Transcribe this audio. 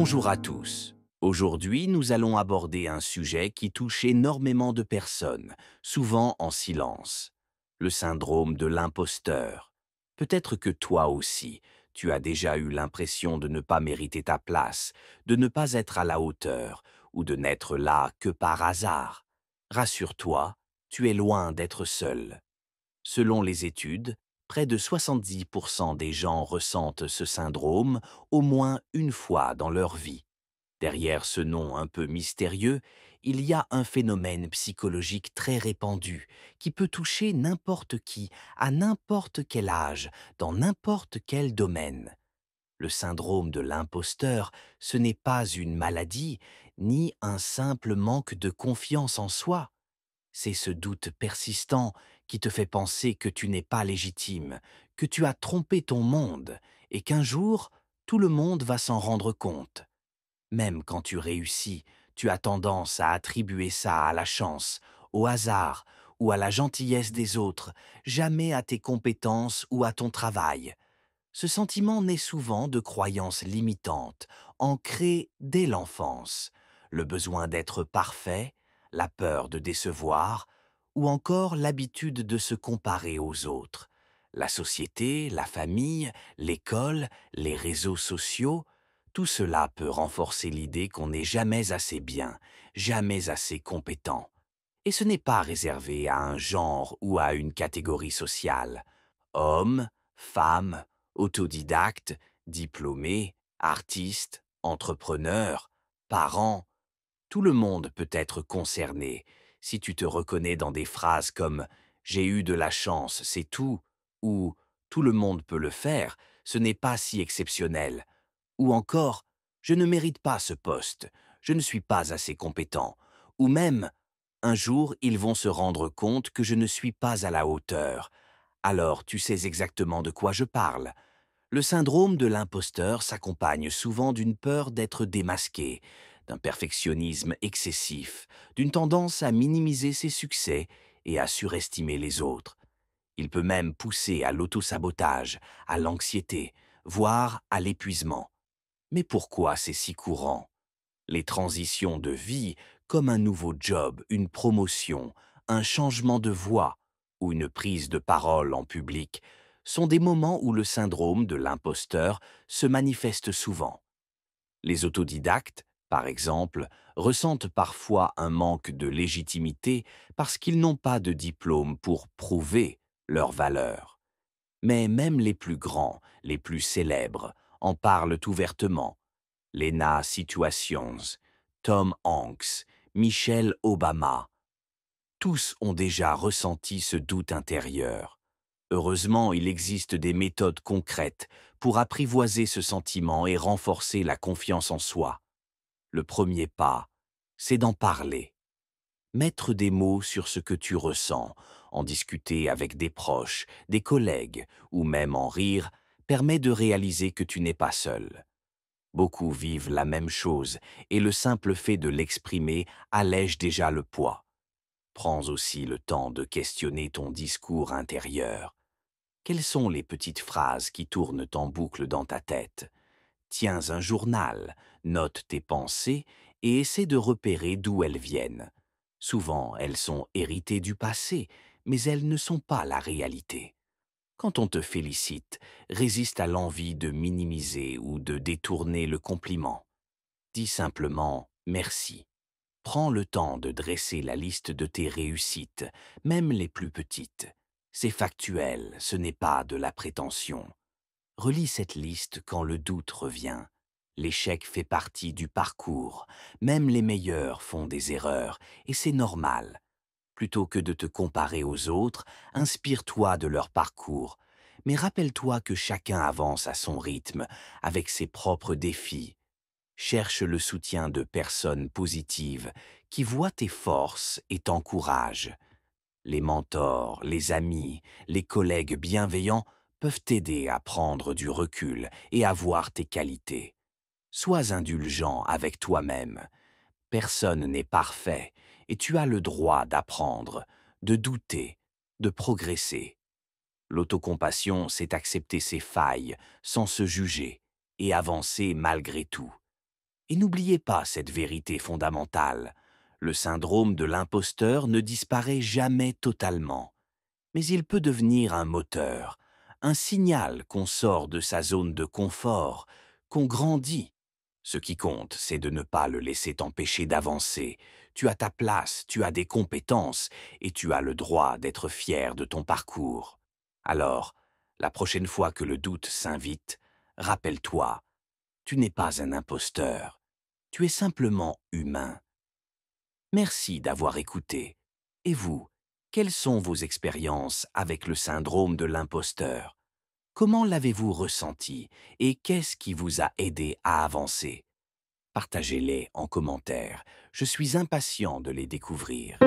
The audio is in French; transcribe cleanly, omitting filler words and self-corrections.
Bonjour à tous. Aujourd'hui, nous allons aborder un sujet qui touche énormément de personnes, souvent en silence. Le syndrome de l'imposteur. Peut-être que toi aussi, tu as déjà eu l'impression de ne pas mériter ta place, de ne pas être à la hauteur, ou de n'être là que par hasard. Rassure-toi, tu es loin d'être seul. Selon les études, près de 70% des gens ressentent ce syndrome au moins une fois dans leur vie. Derrière ce nom un peu mystérieux, il y a un phénomène psychologique très répandu qui peut toucher n'importe qui, à n'importe quel âge, dans n'importe quel domaine. Le syndrome de l'imposteur, ce n'est pas une maladie, ni un simple manque de confiance en soi. C'est ce doute persistant qui te fait penser que tu n'es pas légitime, que tu as trompé ton monde et qu'un jour, tout le monde va s'en rendre compte. Même quand tu réussis, tu as tendance à attribuer ça à la chance, au hasard ou à la gentillesse des autres, jamais à tes compétences ou à ton travail. Ce sentiment naît souvent de croyances limitantes, ancrées dès l'enfance. Le besoin d'être parfait, la peur de décevoir, ou encore l'habitude de se comparer aux autres. La société, la famille, l'école, les réseaux sociaux, tout cela peut renforcer l'idée qu'on n'est jamais assez bien, jamais assez compétent. Et ce n'est pas réservé à un genre ou à une catégorie sociale. Hommes, femmes, autodidactes, diplômés, artistes, entrepreneurs, parents, tout le monde peut être concerné. Si tu te reconnais dans des phrases comme «J'ai eu de la chance, c'est tout» ou «Tout le monde peut le faire, ce n'est pas si exceptionnel» ou encore «Je ne mérite pas ce poste, je ne suis pas assez compétent» ou même «Un jour, ils vont se rendre compte que je ne suis pas à la hauteur». Alors tu sais exactement de quoi je parle. Le syndrome de l'imposteur s'accompagne souvent d'une peur d'être démasqué, d'un perfectionnisme excessif, d'une tendance à minimiser ses succès et à surestimer les autres. Il peut même pousser à l'autosabotage, à l'anxiété, voire à l'épuisement. Mais pourquoi c'est si courant? Les transitions de vie, comme un nouveau job, une promotion, un changement de voix ou une prise de parole en public, sont des moments où le syndrome de l'imposteur se manifeste souvent. Les autodidactes, par exemple, ressentent parfois un manque de légitimité parce qu'ils n'ont pas de diplôme pour prouver leur valeur. Mais même les plus grands, les plus célèbres, en parlent ouvertement. Lena Situations, Tom Hanks, Michelle Obama, tous ont déjà ressenti ce doute intérieur. Heureusement, il existe des méthodes concrètes pour apprivoiser ce sentiment et renforcer la confiance en soi. Le premier pas, c'est d'en parler. Mettre des mots sur ce que tu ressens, en discuter avec des proches, des collègues ou même en rire, permet de réaliser que tu n'es pas seul. Beaucoup vivent la même chose et le simple fait de l'exprimer allège déjà le poids. Prends aussi le temps de questionner ton discours intérieur. Quelles sont les petites phrases qui tournent en boucle dans ta tête? Tiens un journal, note tes pensées et essaie de repérer d'où elles viennent. Souvent, elles sont héritées du passé, mais elles ne sont pas la réalité. Quand on te félicite, résiste à l'envie de minimiser ou de détourner le compliment. Dis simplement merci. Prends le temps de dresser la liste de tes réussites, même les plus petites. C'est factuel, ce n'est pas de la prétention. Relis cette liste quand le doute revient. L'échec fait partie du parcours. Même les meilleurs font des erreurs, et c'est normal. Plutôt que de te comparer aux autres, inspire-toi de leur parcours. Mais rappelle-toi que chacun avance à son rythme, avec ses propres défis. Cherche le soutien de personnes positives qui voient tes forces et t'encouragent. Les mentors, les amis, les collègues bienveillants peuvent t'aider à prendre du recul et à voir tes qualités. Sois indulgent avec toi-même. Personne n'est parfait et tu as le droit d'apprendre, de douter, de progresser. L'autocompassion, c'est accepter ses failles sans se juger et avancer malgré tout. Et n'oubliez pas cette vérité fondamentale. Le syndrome de l'imposteur ne disparaît jamais totalement, mais il peut devenir un moteur, un signal qu'on sort de sa zone de confort, qu'on grandit. Ce qui compte, c'est de ne pas le laisser t'empêcher d'avancer. Tu as ta place, tu as des compétences et tu as le droit d'être fier de ton parcours. Alors, la prochaine fois que le doute s'invite, rappelle-toi, tu n'es pas un imposteur, tu es simplement humain. Merci d'avoir écouté. Et vous, quelles sont vos expériences avec le syndrome de l'imposteur? Comment l'avez-vous ressenti et qu'est-ce qui vous a aidé à avancer? Partagez-les en commentaire. Je suis impatient de les découvrir.